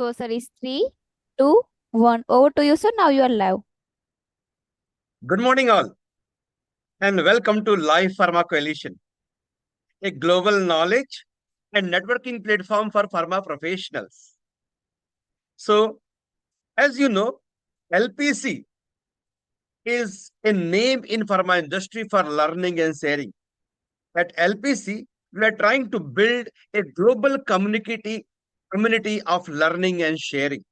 So, sir, is 3, 2, 1. Over to you, sir. Now you are live. Good morning, all, and welcome to Live Pharma Coalition, a global knowledge and networking platform for pharma professionals. So, as you know, LPC is a name in pharma industry for learning and sharing. At LPC, we are trying to build a global community of learning and sharing.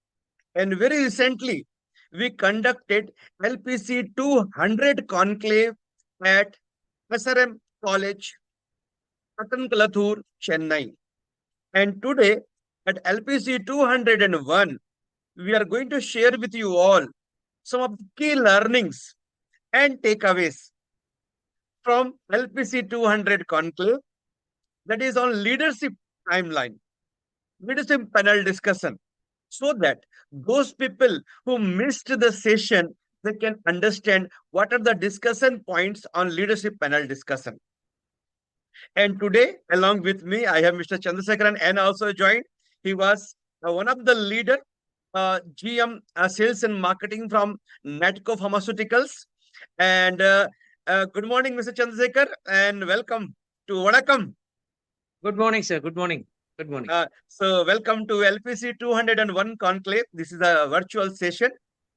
And very recently, we conducted LPC 200 conclave at SRM College, Conclave, Chennai. And today at LPC 201, we are going to share with you all some of the key learnings and takeaways from LPC 200 conclave, that is on leadership timeline, leadership panel discussion, so that those people who missed the session, they can understand what are the discussion points on leadership panel discussion. And today, along with me, I have Mr. Chandrasekharan and also joined. He was one of the leader, GM sales and marketing from Natco Pharmaceuticals. And good morning, Mr. Chandrasekhar, and welcome to Vadakam. Good morning, sir. Good morning. Good morning. So welcome to LPC 201 Conclave. This is a virtual session.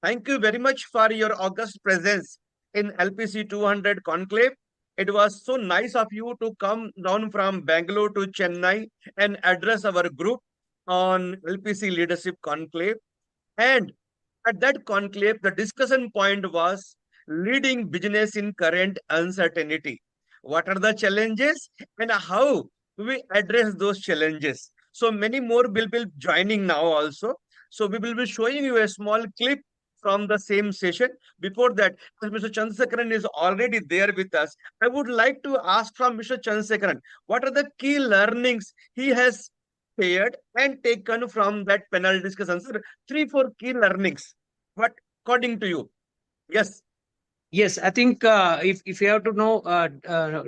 Thank you very much for your august presence in LPC 200 Conclave. It was so nice of you to come down from Bangalore to Chennai and address our group on LPC Leadership Conclave. And at that conclave, the discussion point was leading business in current uncertainty. What are the challenges and how we address those challenges? So many more will be joining now also. So we will be showing you a small clip from the same session. Before that, as Mr. Chandrasekharan is already there with us, I would like to ask from Mr. Chandrasekharan, what are the key learnings he has shared and taken from that panel discussion? Sir, 3-4 key learnings. What according to you? Yes. Yes, I think if you have to know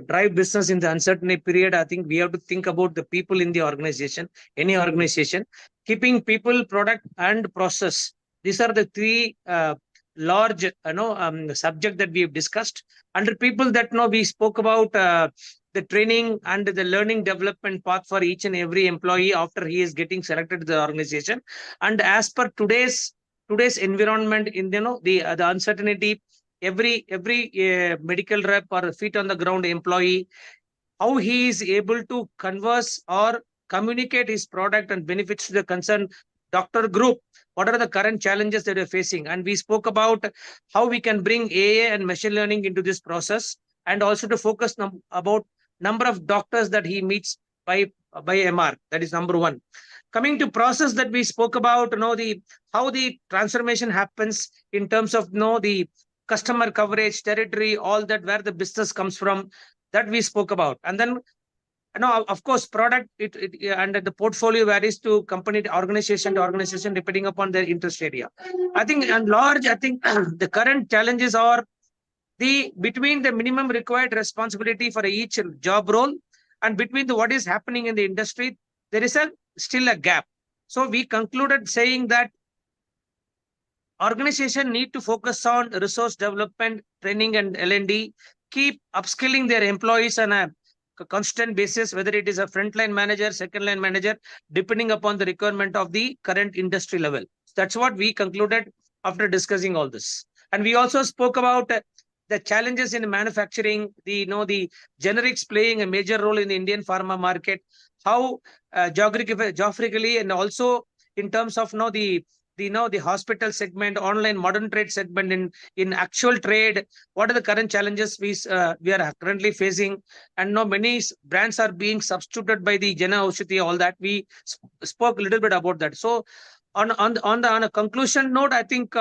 drive business in the uncertainty period, I think we have to think about the people in the organization, any organization, keeping people, product, and process. These are the three large, subject that we have discussed. Under people that we spoke about the training and the learning development path for each and every employee after he is getting selected to the organization. And as per today's environment, in the uncertainty, every medical rep or feet on the ground employee, how he is able to converse or communicate his product and benefits to the concerned doctor group. What are the current challenges that we're facing? And we spoke about how we can bring AI and machine learning into this process, and also to focus about number of doctors that he meets by MR. That is number one. Coming to process that we spoke about, how the transformation happens in terms of the customer coverage, territory, all that, where the business comes from, that we spoke about. And then, of course, product and the portfolio varies to company, to organization, depending upon their interest area. I think, and large, I think the current challenges are between the minimum required responsibility for each job role and between what is happening in the industry, there is still a gap. So we concluded saying that organization need to focus on resource development, training, and L&D, keep upskilling their employees on a constant basis, whether it is a frontline manager, second line manager, depending upon the requirement of the current industry level. That's what we concluded after discussing all this. And we also spoke about the challenges in manufacturing, the generics playing a major role in the Indian pharma market, how geographically and also in terms of the hospital segment, online modern trade segment, in actual trade, what are the current challenges we are currently facing? And many brands are being substituted by the Jana Aushadhi, all that. We spoke a little bit about that. So on a conclusion note, I think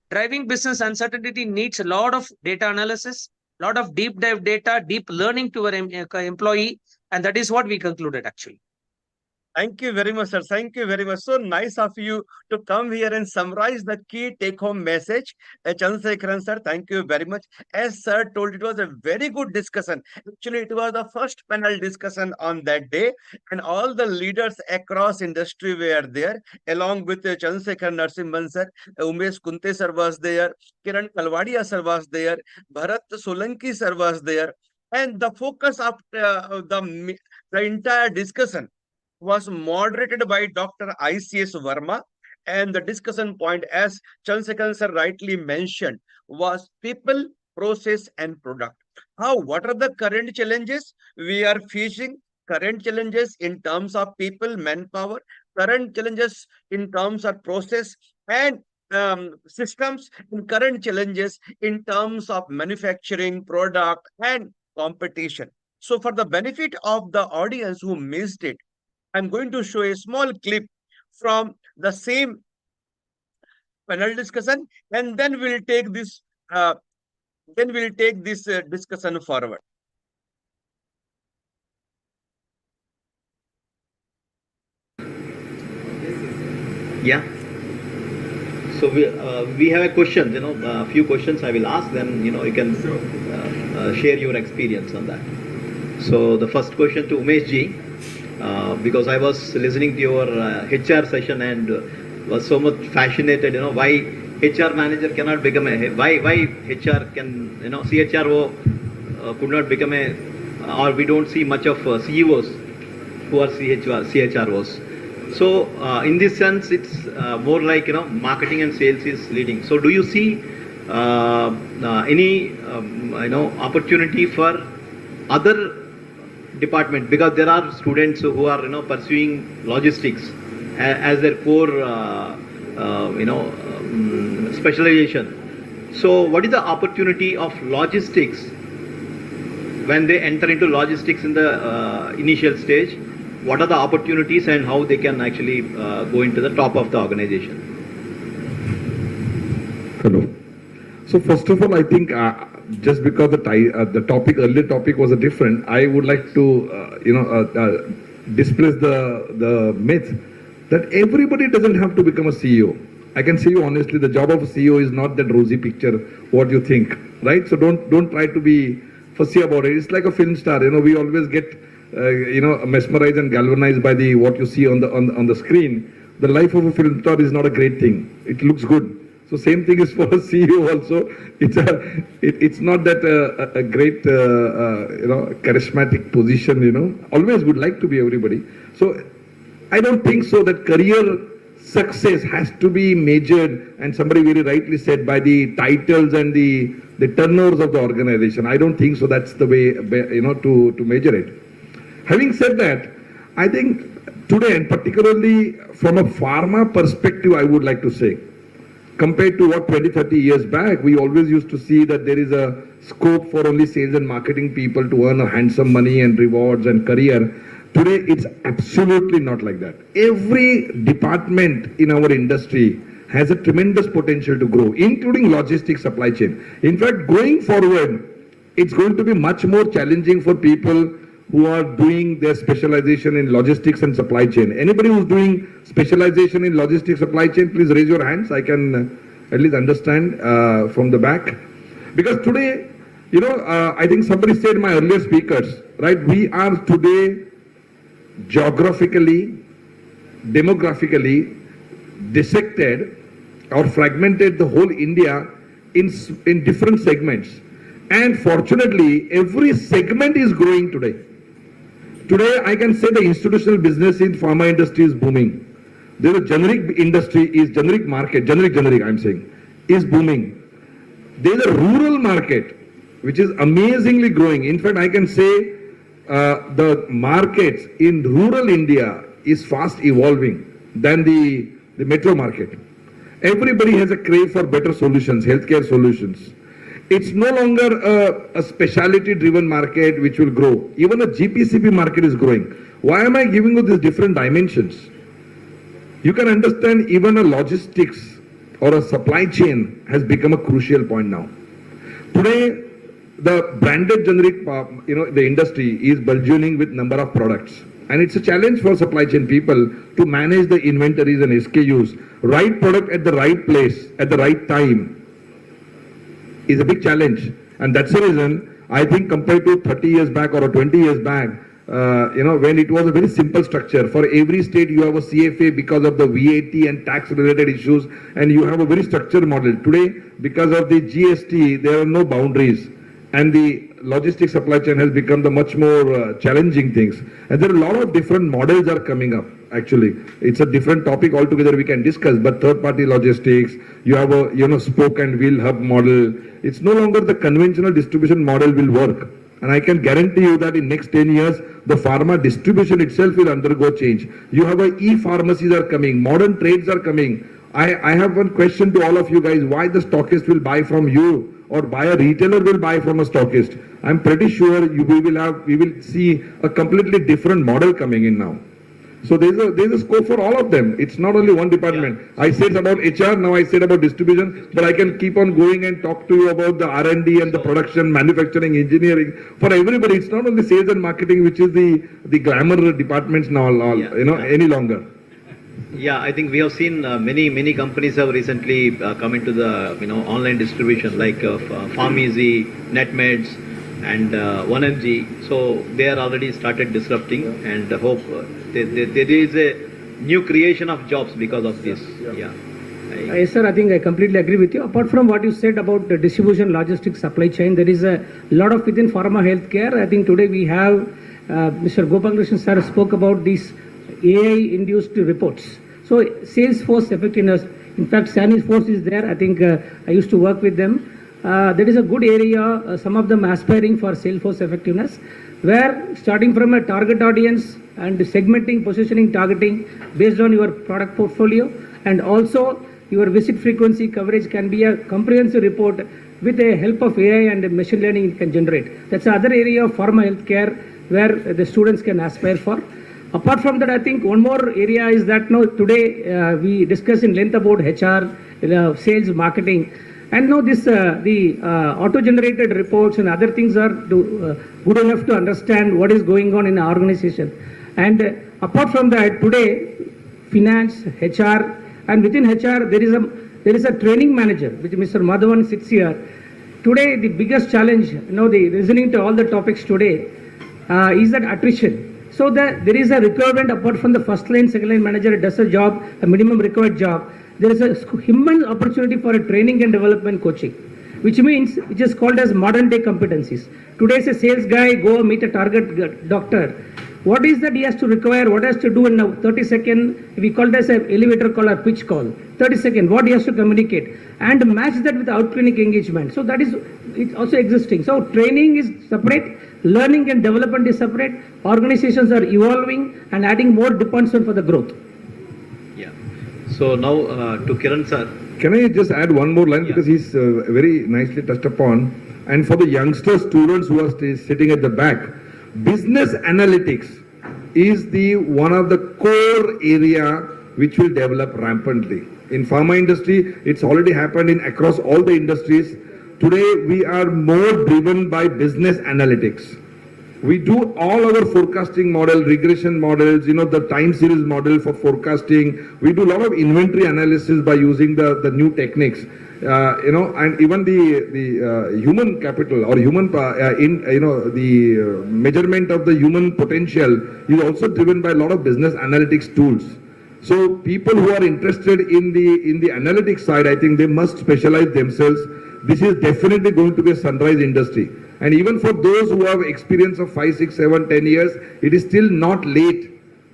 driving business uncertainty needs a lot of data analysis, a lot of deep dive data, deep learning to our employee. And that is what we concluded actually. Thank you very much, sir. Thank you very much. So nice of you to come here and summarize the key take-home message. Chandrasekharan, sir, thank you very much. As sir told, it was a very good discussion. Actually, it was the first panel discussion on that day, and all the leaders across industry were there, along with Chandrasekharan Narasimhan, sir. Umesh Kunte, sir, was there. Kiran Kalwadia, sir, was there. Bharat Solanki, sir, was there. And the focus of the entire discussion was moderated by Dr. ICS Verma. And the discussion point, as Chandrasekharan sir rightly mentioned, was people, process, and product. What are the current challenges we are facing? Current challenges in terms of people, manpower, current challenges in terms of process and systems, and current challenges in terms of manufacturing, product, and competition. So, for the benefit of the audience who missed it, I'm going to show a small clip from the same panel discussion, and then we'll take this discussion forward. Yeah. So we have a question. A few questions I will ask. Then you can share your experience on that. So the first question to Umesh ji. Because I was listening to your HR session and was so much fascinated, why HR manager cannot become why HR can, CHRO could not become or we don't see much of CEOs who are CHROs. So in this sense, it's more like, marketing and sales is leading. So do you see any, opportunity for other department, because there are students who are pursuing logistics as their core specialization. So what is the opportunity of logistics when they enter into logistics in the initial stage? What are the opportunities and how they can actually go into the top of the organization? Hello. So first of all, I think just because the earlier topic was a different, I would like to displace the myth that everybody doesn't have to become a CEO. I can say you honestly, the job of a CEO is not that rosy picture what you think, right? So don't try to be fussy about it. It's like a film star. We always get mesmerized and galvanized by what you see on the screen. The life of a film star is not a great thing. It looks good. So same thing is for a CEO also. It's not that a great charismatic position. Always would like to be everybody. So I don't think so that career success has to be measured, and somebody very rightly said, by the titles and the turnovers of the organization. I don't think so. That's the way to measure it. Having said that, I think today, and particularly from a pharma perspective, I would like to say, compared to what 20-30 years back, we always used to see that there is a scope for only sales and marketing people to earn a handsome money and rewards and career. Today, it's absolutely not like that. Every department in our industry has a tremendous potential to grow, including logistics, supply chain. In fact, going forward, it's going to be much more challenging for people who are doing their specialization in logistics and supply chain. Anybody who's doing specialization in logistics supply chain, please raise your hands. I can at least understand from the back. Because today, I think somebody said, my earlier speakers, right? We are today geographically, demographically dissected or fragmented the whole India in different segments. And fortunately, every segment is growing today. Today, I can say the institutional business in pharma industry is booming. There is a generic industry, generic market, I'm saying, is booming. There is a rural market, which is amazingly growing. In fact, I can say the markets in rural India is fast evolving than the metro market. Everybody has a crave for better solutions, healthcare solutions. It's no longer a specialty-driven market which will grow. Even the GPCP market is growing. Why am I giving you these different dimensions? You can understand even a logistics or a supply chain has become a crucial point now. Today, the branded generic, the industry is burgeoning with number of products. And it's a challenge for supply chain people to manage the inventories and SKUs. Right product at the right place, at the right time is a big challenge. And that's the reason I think compared to 30 years back or 20 years back, when it was a very simple structure. For every state you have a CFA because of the VAT and tax related issues, and you have a very structured model. Today, because of the GST, there are no boundaries, and the logistics supply chain has become the much more challenging things. And there are a lot of different models are coming up. Actually, it's a different topic altogether we can discuss, but third-party logistics, you have a spoke and wheel hub model. It's no longer the conventional distribution model will work. And I can guarantee you that in next 10 years, the pharma distribution itself will undergo change. You have e-pharmacies are coming, modern trades are coming. I have one question to all of you guys, why the stockist will buy from you or buy a retailer will buy from a stockist? I'm pretty sure we will see a completely different model coming in now. So there's a scope for all of them. It's not only one department. Yeah. I said about HR, now I said about distribution, but I can keep on going and talk to you about the R&D and the production, manufacturing, engineering. For everybody, it's not only sales and marketing, which is the glamour departments now, any longer. Yeah, I think we have seen many companies have recently come into the online distribution like Pharmeasy, NetMeds, and 1MG. So they are already started disrupting, and hope there is a new creation of jobs because of this. Yeah. Yes, sir, I think I completely agree with you. Apart from what you said about the distribution, logistics, supply chain, there is a lot of within pharma healthcare. I think today we have Mr. Gopalakrishnan sir spoke about these AI-induced reports. So Salesforce effectiveness, in fact, Salesforce is there. I think I used to work with them. That is a good area, some of them aspiring for Salesforce effectiveness, where starting from a target audience and segmenting, positioning, targeting based on your product portfolio, and also your visit frequency coverage can be a comprehensive report with the help of AI and machine learning it can generate. That's another area of pharma healthcare where the students can aspire for. Apart from that, I think one more area is that today we discuss in length about HR, sales, marketing. And now this the auto-generated reports and other things are good enough to understand what is going on in an organization. And apart from that, today finance, HR, and within HR there is a training manager, which Mr. Madhavan sits here. Today the biggest challenge, the listening to all the topics today, is that attrition. So there is a requirement apart from the first line, second line manager does a job, a minimum required job. There is a human opportunity for a training and development coaching, which means it is called as modern day competencies. Today's a sales guy, go meet a target doctor. What is that he has to require, what has to do in a 30-second, we call it as an elevator call or pitch call. 30-second, what he has to communicate and match that with outclinic engagement. So that is, it's also existing. So training is separate, learning and development is separate, organizations are evolving and adding more demands for the growth. Yeah. So now to Kiran sir. Can I just add one more line, because he's very nicely touched upon. And for the youngster students who are sitting at the back, business analytics is one of the core area which will develop rampantly. In pharma industry, it's already happened across all the industries. Today, we are more driven by business analytics. We do all our forecasting model, regression models, the time series model for forecasting. We do a lot of inventory analysis by using the new techniques. And even the human capital or human, the measurement of the human potential is also driven by a lot of business analytics tools. So people who are interested in the analytics side, I think they must specialize themselves. This is definitely going to be a sunrise industry. And even for those who have experience of 5, 6, 7, 10 years, it is still not late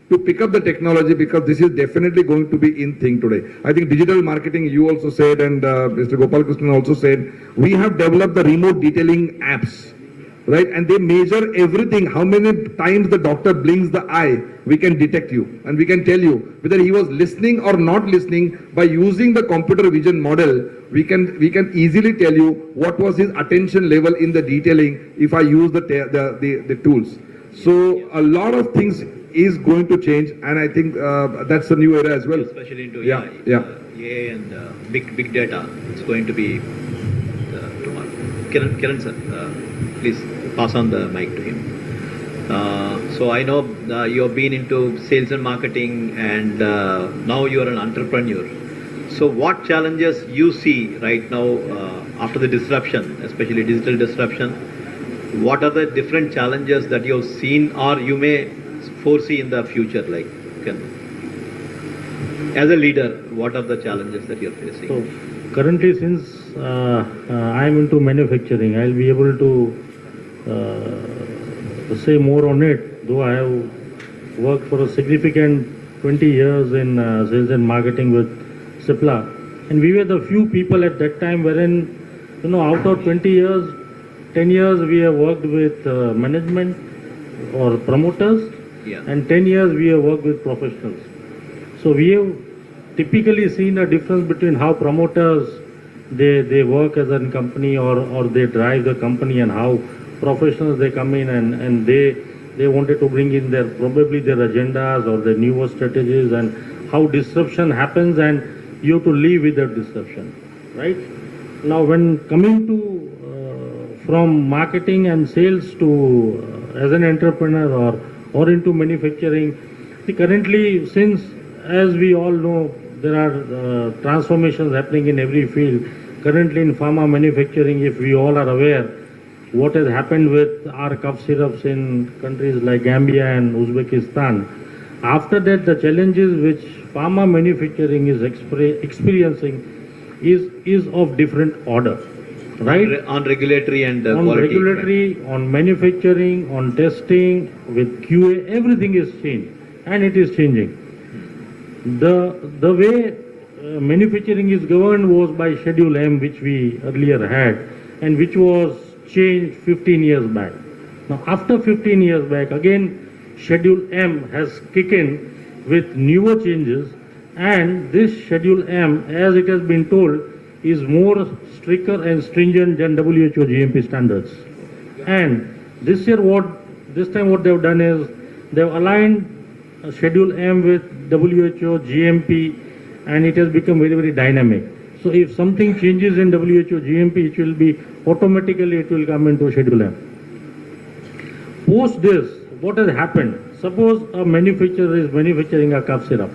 to pick up the technology, because this is definitely going to be in thing today. I think digital marketing, you also said, and Mr. Gopalakrishnan also said, we have developed the remote detailing apps, right? And they measure everything. How many times the doctor blinks the eye, we can detect you. And we can tell you whether he was listening or not listening. By using the computer vision model, we can easily tell you what was his attention level in the detailing if I use the tools. So a lot of things is going to change, and I think that's a new era as well. Especially into AI and big data. It's going to be tomorrow. Kiran sir, please pass on the mic to him. So I know you have been into sales and marketing, and now you are an entrepreneur. So what challenges you see right now after the disruption, especially digital disruption? What are the different challenges that you have seen or you may foresee in the future? Like, as a leader, what are the challenges that you are facing? So currently, since I am into manufacturing, I'll be able to say more on it, though I have worked for a significant 20 years in sales and marketing with Cipla, and we were the few people at that time wherein, out of 20 years, 10 years we have worked with management or promoters, and 10 years we have worked with professionals. So we have typically seen a difference between how promoters they work as a company or they drive the company, and how professionals they come in and they wanted to bring in probably their agendas or their newer strategies, and how disruption happens and you have to live with that disruption, right? Now when coming to from marketing and sales to as an entrepreneur or into manufacturing, currently, since as we all know, there are transformations happening in every field. Currently in pharma manufacturing, if we all are aware what has happened with our cough syrups in countries like Gambia and Uzbekistan, after that the challenges which pharma manufacturing is experiencing is of different order, right? On regulatory and on quality. Regulatory, right? On manufacturing, on testing, with QA, everything is changed, and it is changing. The way manufacturing is governed was by Schedule M, which we earlier had, and which was changed 15 years back. Now, after 15 years back, again, Schedule M has kicked in with newer changes, and this Schedule M, as it has been told, is more stricter and stringent than WHO GMP standards. And this time what they have done is they have aligned Schedule M with WHO GMP, and it has become very, very dynamic. So if something changes in WHO GMP, it will be automatically it will come into Schedule M. Post this, what has happened? Suppose a manufacturer is manufacturing a cough syrup,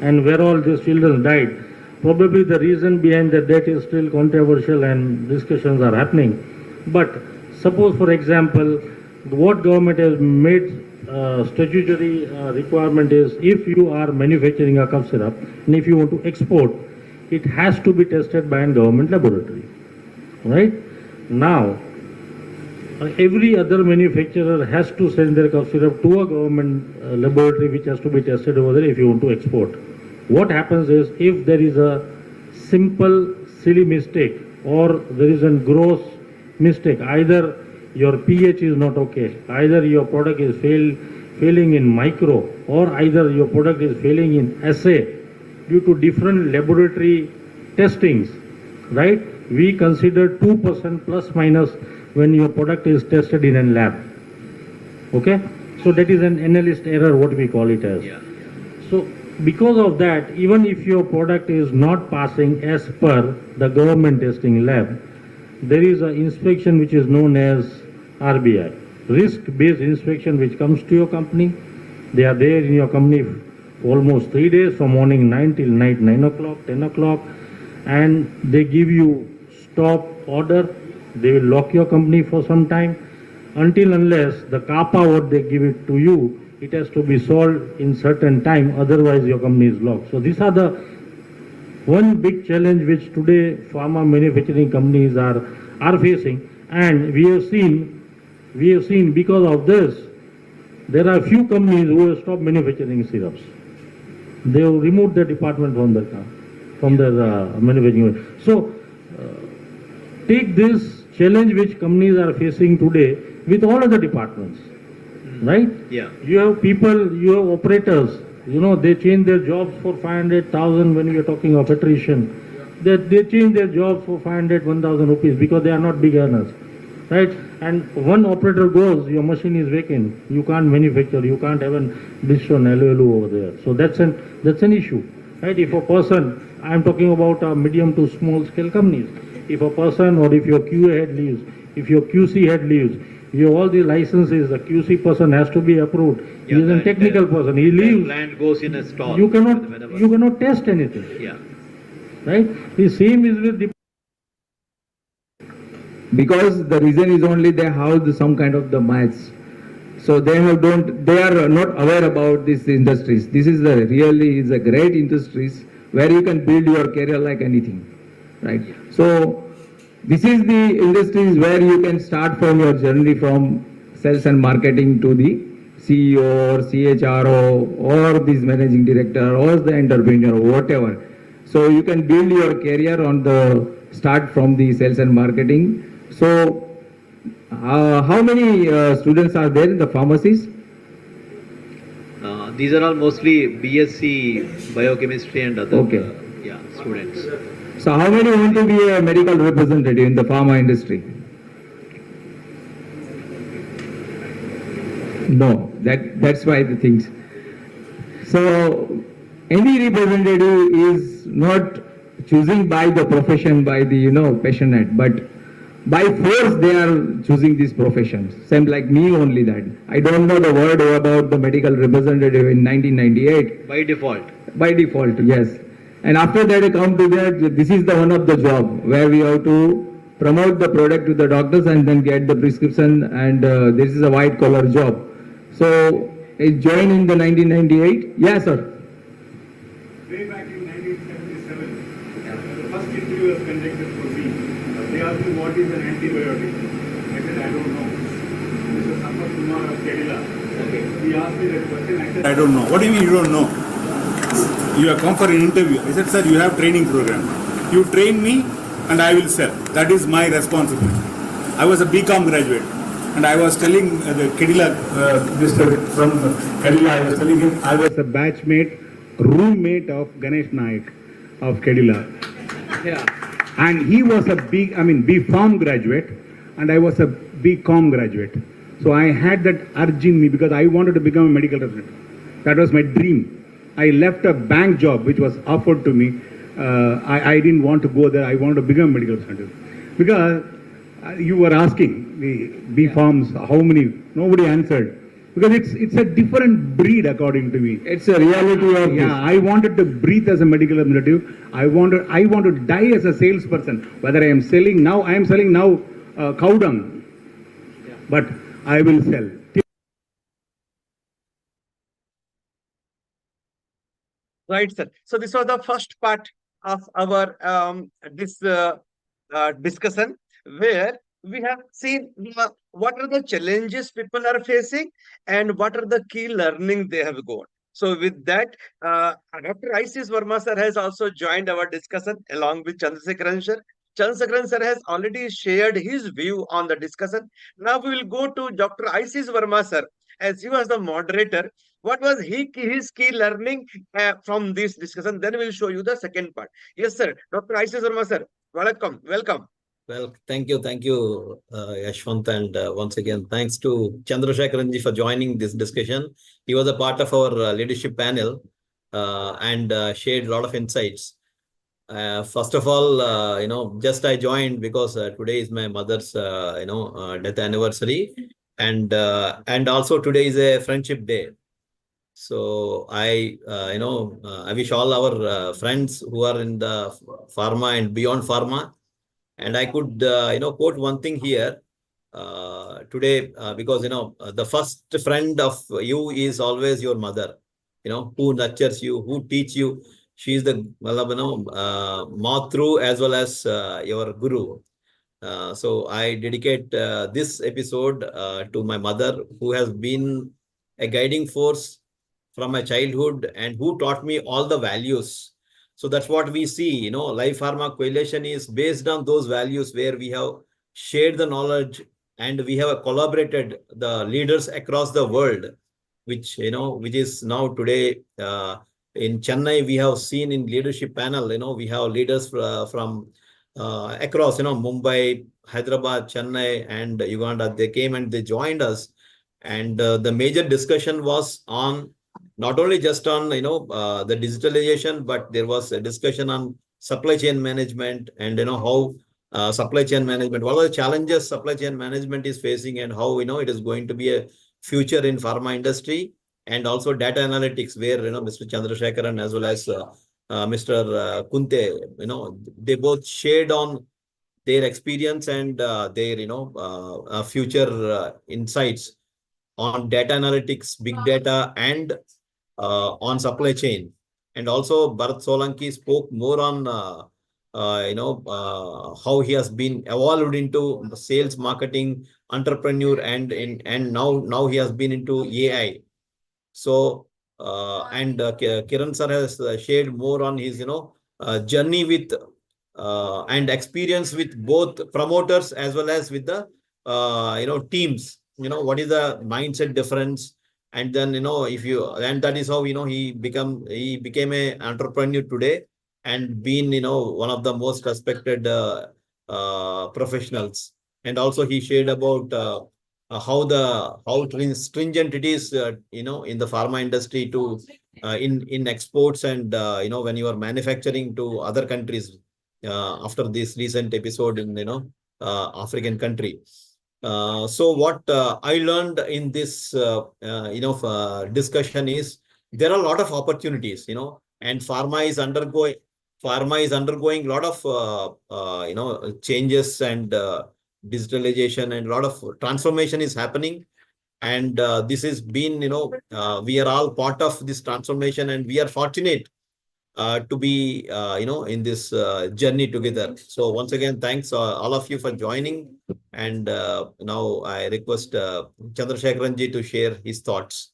and where all these children died. Probably the reason behind that is still controversial and discussions are happening. But suppose, for example, what government has made statutory requirement is, if you are manufacturing a cough syrup and if you want to export, it has to be tested by a government laboratory, right? Now, every other manufacturer has to send their cough syrup to a government laboratory which has to be tested over there if you want to export. What happens is, if there is a simple silly mistake or there is a gross mistake, either your pH is not okay, either your product is failing in micro, or either your product is failing in assay due to different laboratory testings, right? We consider 2% plus minus when your product is tested in a lab. Okay? So that is an analyst error, what we call it as. So because of that, even if your product is not passing as per the government testing lab, there is an inspection which is known as RBI, risk-based inspection, which comes to your company. They are there in your company for almost 3 days, from morning 9 till night 9 o'clock, 10 o'clock, and they give you stop order. They will lock your company for some time, until unless the CAPA what they give it to you, it has to be solved in certain time, otherwise your company is locked. So these are the one big challenge which today pharma manufacturing companies are facing, and we have seen because of this, there are few companies who have stopped manufacturing syrups. They have removed the department from their manufacturing. So take this challenge which companies are facing today with all other departments, right? Yeah. You have people, you have operators, they change their jobs for 500,000 when you are talking of attrition. They change their jobs for 500, 1,000 rupees because they are not big earners, right? And one operator goes, your machine is vacant, you can't manufacture, you can't have a decision LLU over there. So that's an issue, right? If a person, I am talking about medium to small scale companies, if a person or if your QA head leaves, if your QC head leaves, You all the licenses, the QC person has to be approved. He Yeah, is a the technical person. He The leaves. plant goes in a stall. You whenever- cannot test anything, Yeah. right? The same is with the because the reason is only they have some kind of the maths. So they are not aware about these industries. This is really is a great industries where you can build your career like anything, right? So this is the industries where you can start from your journey from sales and marketing to the CEO or CHRO or this managing director or the entrepreneur, whatever. So you can build your career on the start from the sales and marketing. So how many students are there in the pharmacies? These are all mostly BSc biochemistry and other Okay. Students. So how many want to be a medical representative in the pharma industry? No, that's why the things. So any representative is not choosing by the profession, by the passionate, but by force they are choosing these professions. Same like me only that. I don't know the word about the medical representative in 1998. By default. By default, yes. And after that I come to that, this is the one of the job where we have to promote the product to the doctors and then get the prescription, and this is a white collar job. So I joined in the 1998. Yes, sir. Way back in 1977, the first interview was conducted for me. They asked me what is an antibiotic. I said, I don't know. Mr. Sampath Kumar of Kerala. He asked me that question. I said, I don't know. What do you mean you don't know? You have come for an interview. I said, sir, you have training program. You train me and I will sell. That is my responsibility. I was a BCom graduate. And I was telling the Kerala, Mr. from Kerala, I was telling him I was a batchmate, roommate of Ganesh Naik of Kerala. Yeah. And he was a B.Pharm graduate, and I was a BCom graduate. So I had that urge in me because I wanted to become a medical representative. That was my dream. I left a bank job which was offered to me. I didn't want to go there. I wanted to become a medical representative. Because you were asking the B.Pharms how many, nobody answered. Because it's a different breed according to me. It's a reality of this. I wanted to breathe as a medical representative. I want to die as a salesperson. Whether I am selling now cow dung. But I will sell. Right, sir. So this was the first part of our discussion, where we have seen what are the challenges people are facing and what are the key learning they have got. So with that, Dr. Isis Verma sir has also joined our discussion along with Chandrasekharan sir. Chandrasekharan sir has already shared his view on the discussion. Now we will go to Dr. Isis Verma sir, as he was the moderator. What was his key learning from this discussion? Then we'll show you the second part. Yes, sir. Dr. Isis Verma sir, welcome. Well, thank you, Yashwant, and once again, thanks to Chandrasekharanji for joining this discussion. He was a part of our leadership panel and shared a lot of insights. First of all, just I joined because today is my mother's, death anniversary, and also today is a friendship day. So I wish all our friends who are in the pharma and beyond pharma. And I could, quote one thing here today, because, the first friend of you is always your mother, who nurtures you, who teach you. She is the, Matru as well as your guru. So I dedicate this episode to my mother, who has been a guiding force from my childhood and who taught me all the values. So that's what we see, Life Pharma Coalition is based on those values where we have shared the knowledge and we have collaborated the leaders across the world, which is now today in Chennai, we have seen in leadership panel, we have leaders from across, Mumbai, Hyderabad, Chennai, and Uganda. They came and they joined us. And the major discussion was on not only just on, the digitalization, but there was a discussion on supply chain management and, how supply chain management. What are the challenges supply chain management is facing, and how it is going to be a future in pharma industry, and also data analytics, where Mr. Chandrasekharan as well as Mr. Kunte, they both shared on their experience and their future insights on data analytics, big data, and on supply chain. And also Bharat Solanki spoke more on how he has been evolved into sales, marketing, entrepreneur, and now he has been into AI. So and Kiran sir has shared more on his journey with and experience with both promoters as well as with the teams. What is the mindset difference, and then if you, and that is how he became an entrepreneur today, and been one of the most respected professionals. And also he shared about how stringent it is in the pharma industry to in exports, and when you are manufacturing to other countries, after this recent episode in African country. So what I learned in this discussion is there are a lot of opportunities, and pharma is undergoing a lot of changes, and digitalization, and a lot of transformation is happening. And this has been we are all part of this transformation, and we are fortunate to be in this journey together. So once again, thanks all of you for joining. And now I request Chandrasekharanji to share his thoughts.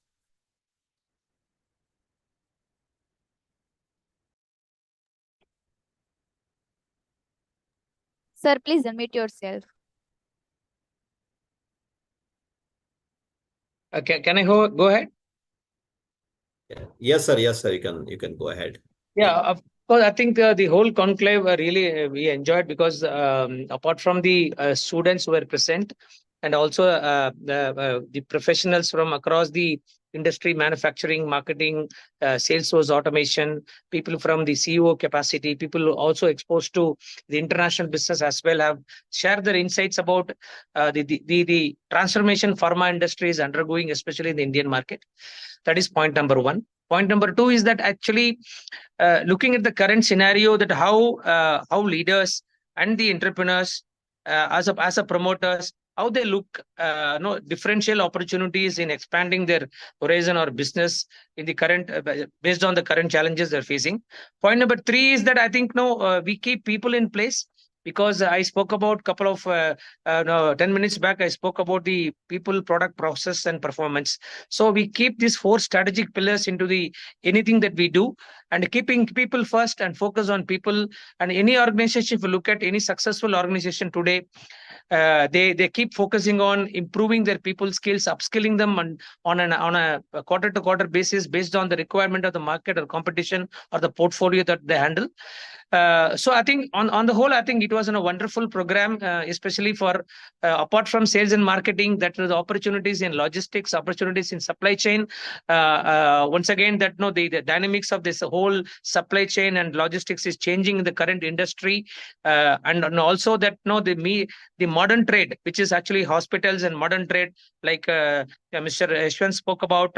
Sir, please unmute yourself. Can I go ahead? Yes, sir. Yes, sir. You can go ahead. Yeah, of course. I think the whole conclave really we enjoyed, because apart from the students who were present, and also the professionals from across the industry, manufacturing, marketing, sales force automation, people from the CEO capacity, people also exposed to the international business as well, have shared their insights about the transformation pharma industry is undergoing, especially in the Indian market. That is point number one. Point number two is that actually looking at the current scenario, that how leaders and the entrepreneurs as a promoters, how they look differential opportunities in expanding their horizon or business in the current based on the current challenges they're facing. Point number three is that I think we keep people in place, because I spoke about couple of 10 minutes back, I spoke about the people, product, process, and performance. So we keep these four strategic pillars into the anything that we do, and keeping people first and focus on people. And any organization, if you look at any successful organization today, they keep focusing on improving their people skills, upskilling them on a quarter to quarter basis based on the requirement of the market or competition or the portfolio that they handle. So I think on the whole, I think it was a wonderful program, especially for apart from sales and marketing, that was opportunities in logistics, opportunities in supply chain. Once again, that the dynamics of this whole supply chain and logistics is changing in the current industry, and also that the modern trade, which is actually hospitals and modern trade, like Mr. Yashwant spoke about.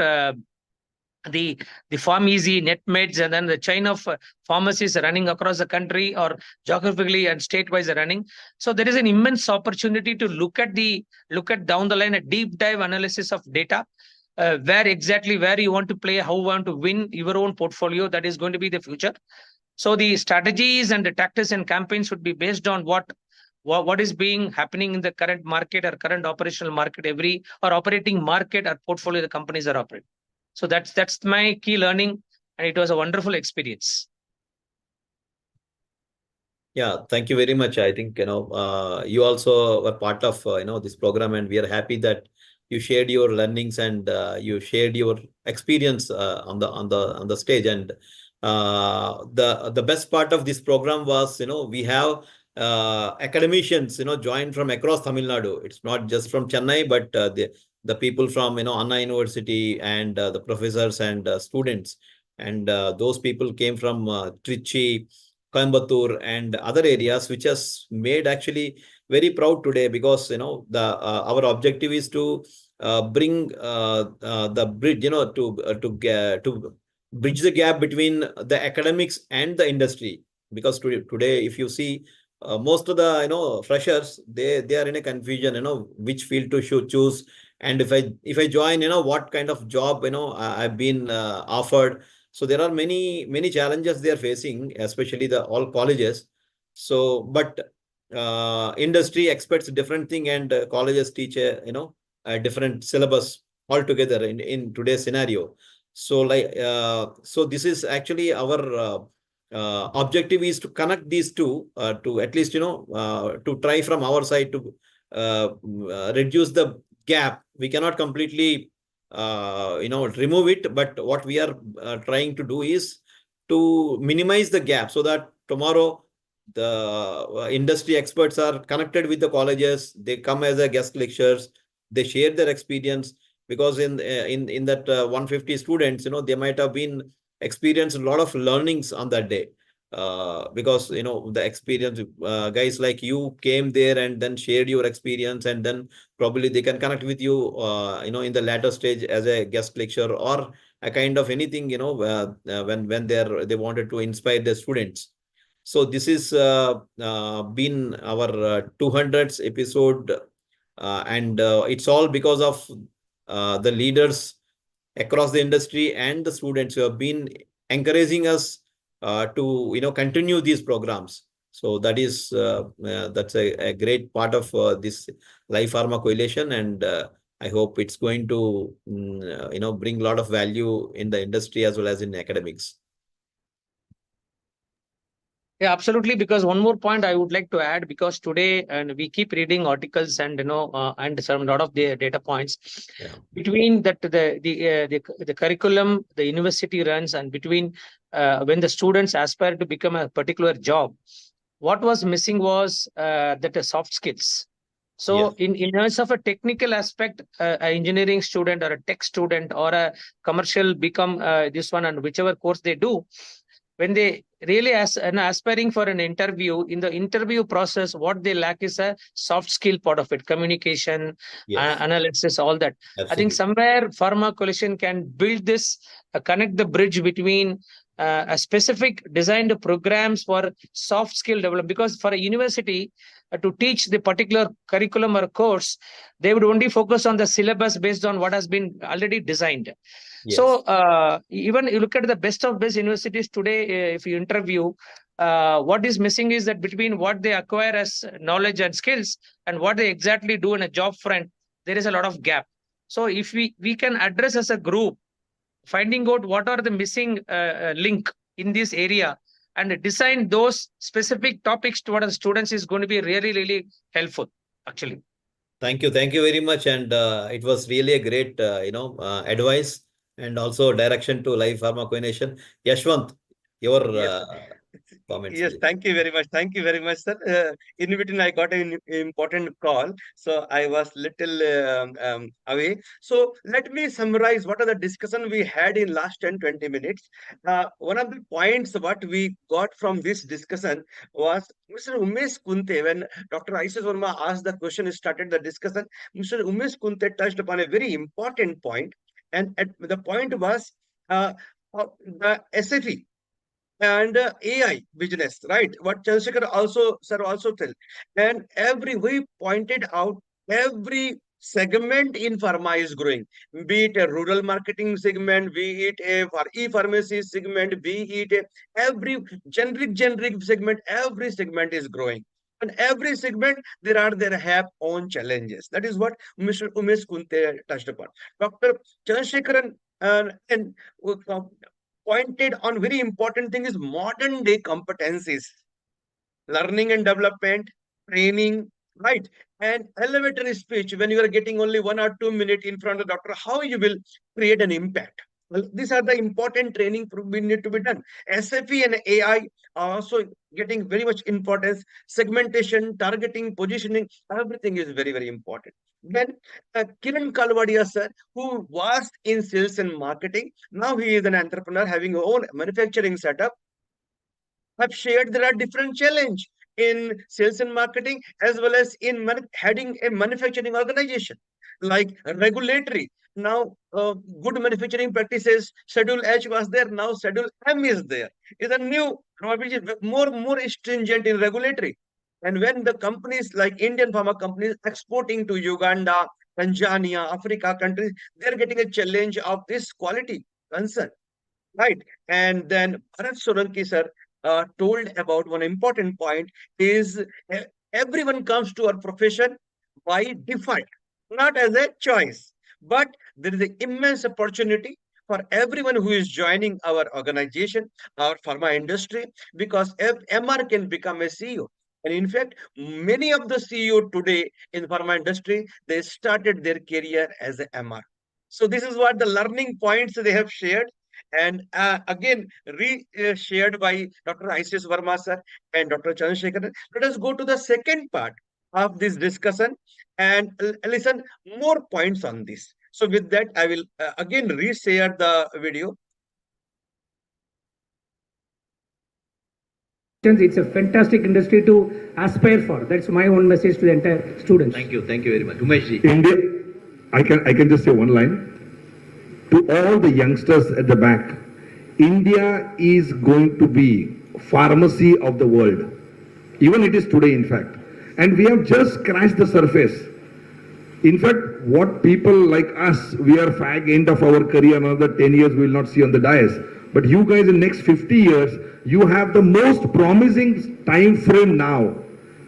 The PharmEasy, NetMeds, and then the chain of pharmacies running across the country or geographically and state-wise running. So there is an immense opportunity to look at down the line a deep dive analysis of data, where you want to play, how you want to win your own portfolio. That is going to be the future. So the strategies and the tactics and campaigns would be based on what is being happening in the current market or current operational market, or operating market or portfolio the companies are operating. So that's my key learning, and it was a wonderful experience. Yeah, thank you very much. I think you also were part of this program, and we are happy that you shared your learnings, and you shared your experience on the stage. And the best part of this program was we have academicians joined from across Tamil Nadu. It's not just from Chennai, but the people from Anna University, and the professors and students, and those people came from Trichy, Coimbatore and other areas, which has made actually very proud today, because the our objective is to bring the bridge, to bridge the gap between the academics and the industry. Because today, if you see, most of the freshers, they are in a confusion, which field to choose, and if I join, what kind of job I've been offered. So there are many challenges they are facing, especially the all colleges. So, but industry expects different thing, and colleges teach a different syllabus altogether in today's scenario. So so this is actually our objective, is to connect these two, to at least to try from our side to reduce the gap. We cannot completely remove it, but what we are trying to do is to minimize the gap, so that tomorrow the industry experts are connected with the colleges. They come as a guest lecturers, they share their experience, because in that 150 students, they might have been experienced a lot of learnings on that day, because the experience, guys like you came there and then shared your experience, and then probably they can connect with you in the latter stage as a guest lecturer, or a kind of anything, when they wanted to inspire the students. So this is been our 200th episode, and it's all because of the leaders across the industry and the students who have been encouraging us to continue these programs. So that's a great part of this Life Pharma Coalition, and I hope it's going to bring a lot of value in the industry as well as in academics. Yeah, absolutely. Because one more point I would like to add, because today, and we keep reading articles and and some lot of the data points, Yeah. between that the curriculum the university runs, and between when the students aspire to become a particular job, what was missing was that the soft skills. So Yes. in terms of a technical aspect, an engineering student or a tech student or a commercial become this one, and whichever course they do, when they really aspiring for an interview, in the interview process, what they lack is a soft skill part of it: communication, Yes. analysis, all that. I think Absolutely. somewhere Pharma Coalition can build this, connect the bridge between a specific designed programs for soft skill development. Because for a university to teach the particular curriculum or course, they would only focus on the syllabus based on what has been already designed. Yes. So even you look at the best of best universities today, if you interview, what is missing is that between what they acquire as knowledge and skills and what they exactly do in a job front, there is a lot of gap. So if we can address as a group, finding out what are the missing link in this area, and design those specific topics to what the students, is going to be really helpful, actually. Thank you. Thank you very much. And it was really a great, advice and also direction to Life Pharma Coalition. Yashwant, your Yes. comments, Yes, please. thank you very much. Thank you very much, sir. In between, I got an important call, so I was little away. So let me summarize what are the discussion we had in last 10-20 minutes. One of the points what we got from this discussion was Mr. Umesh Kunte. When Dr. Isis Verma asked the question, started the discussion, Mr. Umesh Kunte touched upon a very important point, and the point was the SFE and AI business, right? What Chandrasekhar also, sir, also tell. And we pointed out every segment in pharma is growing, be it a rural marketing segment, be it a e-pharmacy segment, be it every generic segment, every segment is growing. And every segment, there have own challenges. That is what Mr. Umesh Kunte touched upon. Dr. Chandrasekharan and pointed on very important thing is modern day competencies, learning and development, training, right? And elevator speech, when you are getting only 1 or 2 minutes in front of the doctor, how you will create an impact. Well, these are the important training we need to be done. SFE and AI are also getting very much importance. Segmentation, targeting, positioning, everything is very important. Then Kiran Kalwadia sir, who was in sales and marketing, now he is an entrepreneur having his own manufacturing setup. have shared there are different challenge in sales and marketing as well as in heading a manufacturing organization, like regulatory. Now, good manufacturing practices, Schedule H was there, now Schedule M is there. Is a new, which is more stringent in regulatory. And when the companies like Indian pharma companies exporting to Uganda, Tanzania, Africa countries, they're getting a challenge of this quality concern. Right. And then Bharat Solanki sir told about one important point is everyone comes to our profession by default, not as a choice. But there is an immense opportunity for everyone who is joining our organization, our pharma industry, because MR can become a CEO. And in fact, many of the CEO today in pharma industry, they started their career as a MR. So this is what the learning points they have shared, and again shared by Dr. Isis Verma sir and Dr. Chandrasekhar. Let us go to the second part of this discussion and listen more points on this. So with that, I will again re-share the video. It's a fantastic industry to aspire for. That's my own message to the entire students. Thank you very much. Umesh ji. India, I can just say one line. To all the youngsters at the back, India is going to be pharmacy of the world. Even it is today, in fact. And we have just scratched the surface. In fact, what people like us, we are fag end of our career, another 10 years we will not see on the dais. But you guys in next 50 years, you have the most promising time frame now.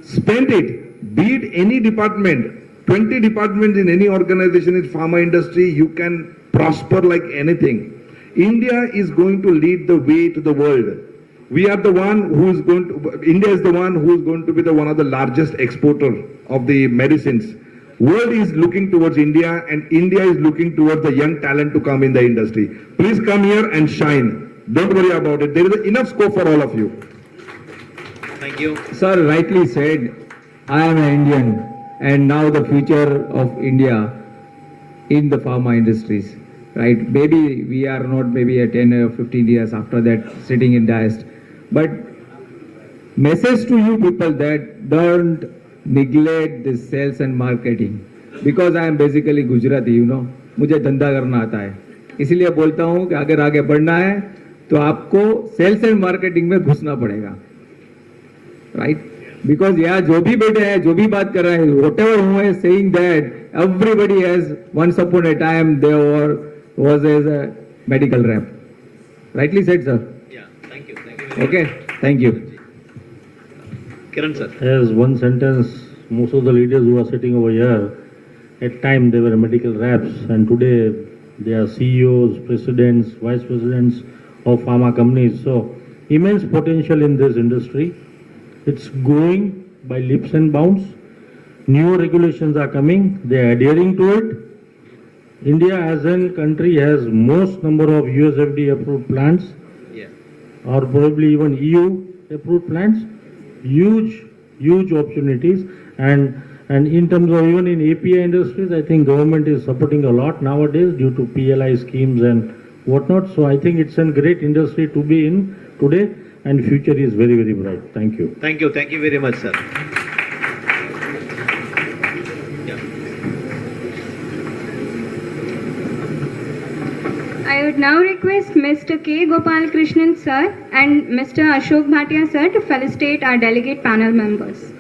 Spend it, be it any department, 20 departments in any organization in pharma industry, you can prosper like anything. India is going to lead the way to the world. We are the one who is going to, India is the one who is going to be the one of the largest exporter of the medicines. World is looking towards India and India is looking towards the young talent to come in the industry. Please come here and shine. Don't worry about it. There is enough scope for all of you. Thank you. Sir rightly said, I am an Indian and now the future of India in the pharma industries, right? Maybe we are not maybe a 10 or 15 years after that sitting in dais, but message to you people that don't neglect the sales and marketing, because I am basically Gujarati, you know, मुझे धंधा करना आता है, इसलिए बोलता हूँ कि अगर आगे बढ़ना है तो आपको सेल्स एंड मार्केटिंग में घुसना पड़ेगा, राइट? Because यहाँ जो भी बैठे हैं, जो भी बात कर रहे हैं, whatever who is saying that everybody has once upon a time they was as a medical rep. Rightly said, sir. Yeah, thank you. Thank you. Okay, thank you. Kiran sir. As one sentence, most of the leaders who are sitting over here, at time they were medical reps, and today they are CEOs, presidents, vice presidents of pharma companies. So immense potential in this industry. It's going by leaps and bounds. New regulations are coming. They are adhering to it. India as a country has most number of US FDA approved plants, or probably even EU approved plants. Huge opportunities, and in terms of even in API industries, I think government is supporting a lot nowadays due to PLI schemes and whatnot. So I think it's a great industry to be in today, and future is very, very bright. Thank you. Thank you very much, sir. I would now request Mr. K. Gopalakrishnan sir and Mr. Ashok Bhatia sir to felicitate our delegate panel members.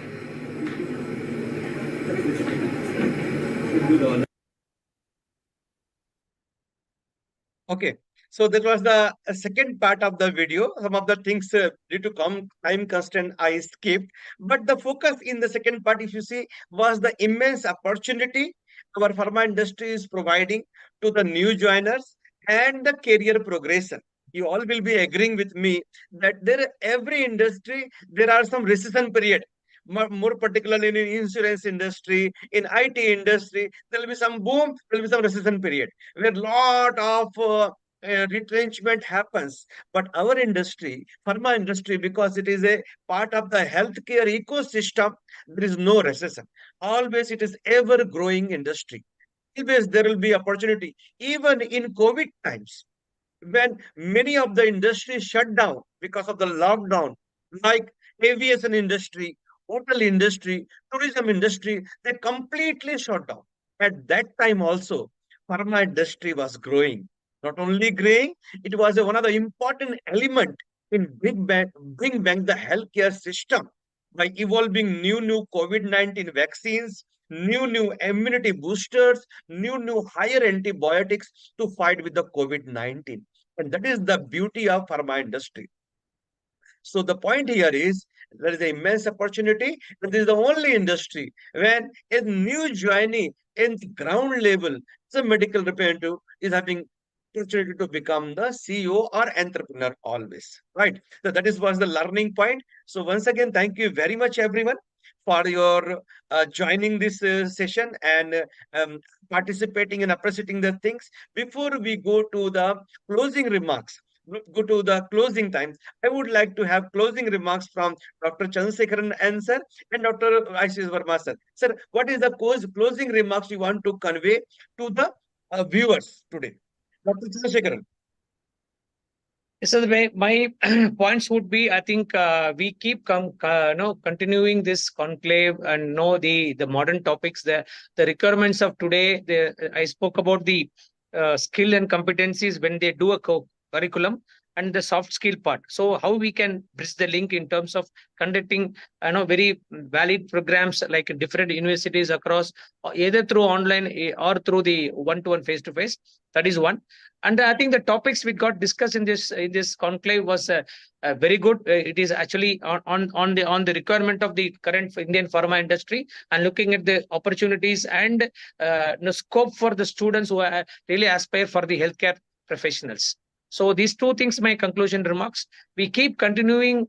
Okay, so that was the second part of the video. Some of the things due to time constraint I skipped, but the focus in the second part, if you see, was the immense opportunity our pharma industry is providing to the new joiners and the career progression. You all will be agreeing with me that every industry there are some recession period. More particularly in insurance industry, in IT industry, there will be some boom, there will be some recession period where lot of retrenchment happens. But our industry, pharma industry, because it is a part of the healthcare ecosystem, there is no recession. Always it is ever growing industry. Always there will be opportunity. Even in COVID times, when many of the industries shut down because of the lockdown, like aviation industry, hotel industry, tourism industry, they completely shut down. At that time also, pharma industry was growing. Not only growing, it was one of the important element in bring back the healthcare system by evolving new COVID-19 vaccines, new immunity boosters, new higher antibiotics to fight with the COVID-19. And that is the beauty of pharma industry. So the point here is there is an immense opportunity, and this is the only industry when a new joinee in the ground level, the medical representative is having opportunity to become the CEO or entrepreneur always, right? So that is was the learning point. So once again, thank you very much, everyone, for your joining this session and participating and appreciating the things. Before we go to the closing remarks, go to the closing times, I would like to have closing remarks from Dr. Chandrasekharan and sir and Dr. Ashish Verma sir. Sir, what is the closing remarks you want to convey to the viewers today? Dr. Chandrasekharan. So my points would be, I think we keep continuing this conclave and know the modern topics, the requirements of today. I spoke about the skill and competencies when they do a curriculum and the soft skill part. So how we can bridge the link in terms of conducting very valid programs like different universities across, either through online or through the one-to-one face-to-face. That is one. And I think the topics we got discussed in this conclave was very good. It is actually on the requirement of the current Indian pharma industry and looking at the opportunities and scope for the students who really aspire for the healthcare professionals. So these two things, my conclusion remarks. We keep continuing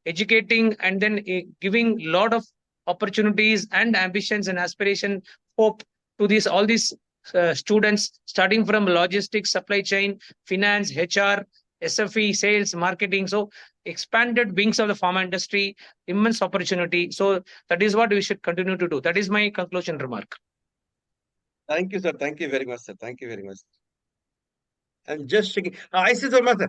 educating and then giving lot of opportunities and ambitions and aspiration, hope to all these students, starting from logistics, supply chain, finance, HR, SFE, sales, marketing. So expanded wings of the pharma industry, immense opportunity. So that is what we should continue to do. That is my conclusion remark. Thank you, sir. Thank you very much, sir. Thank you very much. And just checking. Ashish Verma sir.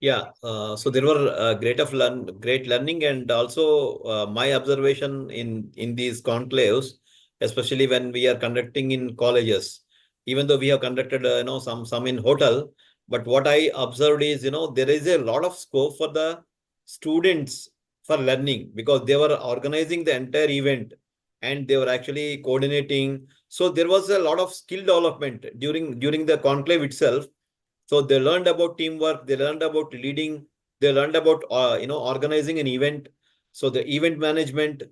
Yeah, so there were great learning, and also my observation in these conclaves, especially when we are conducting in colleges. Even though we have conducted some in hotel, but what I observed is there is a lot of scope for the students for learning, because they were organizing the entire event and they were actually coordinating. So there was a lot of skill development during the conclave itself. So they learned about teamwork, they learned about leading, they learned about organizing an event. So the event management.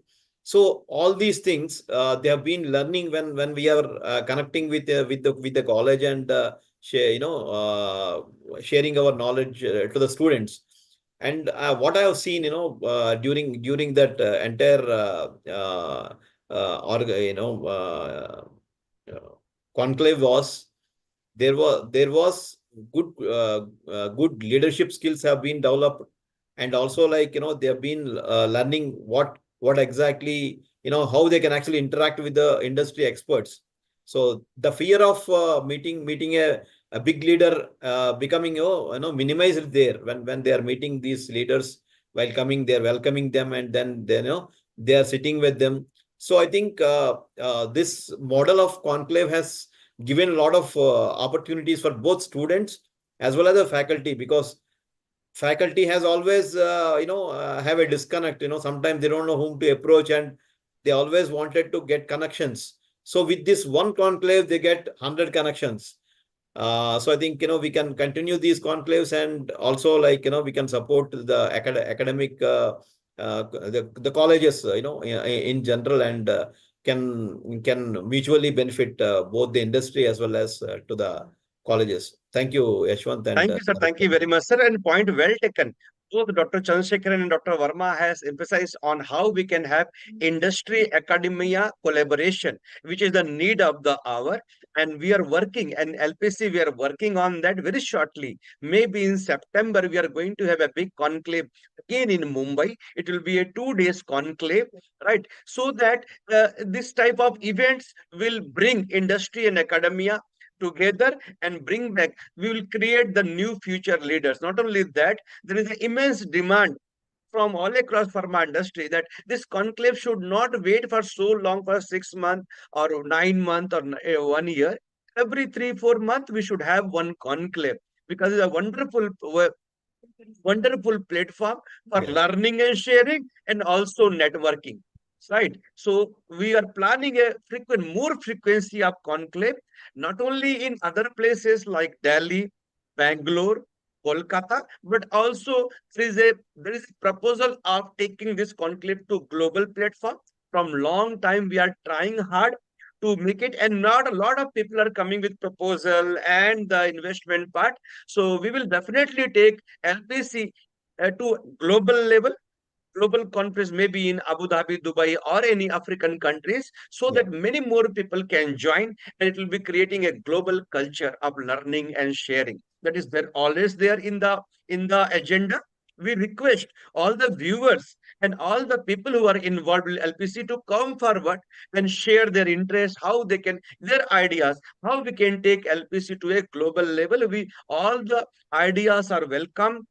So all these things they have been learning when we are connecting with the college and sharing our knowledge to the students. And what I have seen, during that entire conclave was there was good leadership skills have been developed, and also they have been learning what exactly how they can actually interact with the industry experts. So the fear of meeting a big leader becoming minimized there when they are meeting these leaders. While coming, they're welcoming them, and then they are sitting with them. So I think this model of conclave has given a lot of opportunities for both students as well as the faculty, because faculty has always have a disconnect. Sometimes they don't know whom to approach, and they always wanted to get connections. So with this one conclave, they get 100 connections. So I think we can continue these conclaves, and also we can support the academic the colleges in general, and can mutually benefit both the industry as well as to the colleges. Thank you, Yashwant. And Thank you, sir. Thank you very much, sir. And point well taken. Both Dr. Chandrasekharan and Dr. Verma has emphasized on how we can have industry academia collaboration, which is the need of the hour. And we are working, and LPC, we are working on that very shortly. Maybe in September, we are going to have a big conclave again in Mumbai. It will be a 2 days conclave, right? So that this type of events will bring industry and academia together and bring back, we will create the new future leaders. Not only that, there is an immense demand from all across pharma industry that this conclave should not wait for so long, for 6 months or 9 months or 1 year. Every 3 4 months we should have one conclave, because it's a wonderful platform for Yeah. learning and sharing and also networking, right? So we are planning a more frequency of conclave, not only in other places like Delhi, Bangalore, Kolkata, but also there is a proposal of taking this conclave to global platform. From long time we are trying hard to make it, and not a lot of people are coming with proposal and the investment part. So we will definitely take LPC to global level, global conference, maybe in Abu Dhabi, Dubai, or any African countries, so Yeah. that many more people can join, and it will be creating a global culture of learning and sharing. That is there always there in the agenda. We request all the viewers and all the people who are involved with LPC to come forward and share their interest, how they can, their ideas, how we can take LPC to a global level. We all the ideas are welcome.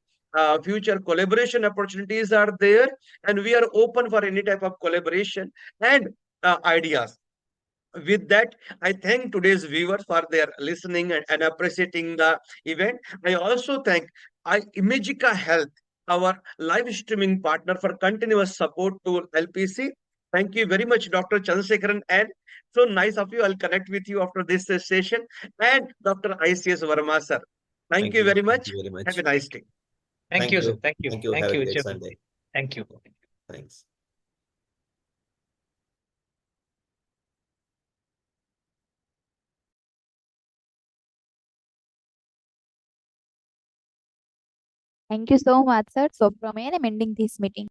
Future collaboration opportunities are there, and we are open for any type of collaboration and ideas. With that, I thank today's viewers for their listening and appreciating the event. I also thank Imagica Health, our live streaming partner, for continuous support to LPC. Thank you very much, Dr. Chandrasekharan, and so nice of you. I'll connect with you after this session. And Dr. ICS Verma, sir. Thank you very Thank much. you very much. Have a nice day. Thank you, sir. Thank you. Thank you. Thank Have a you, great Chairman. Sunday. Thank you. Thanks. Thank you so much, sir. So from here, I'm ending this meeting.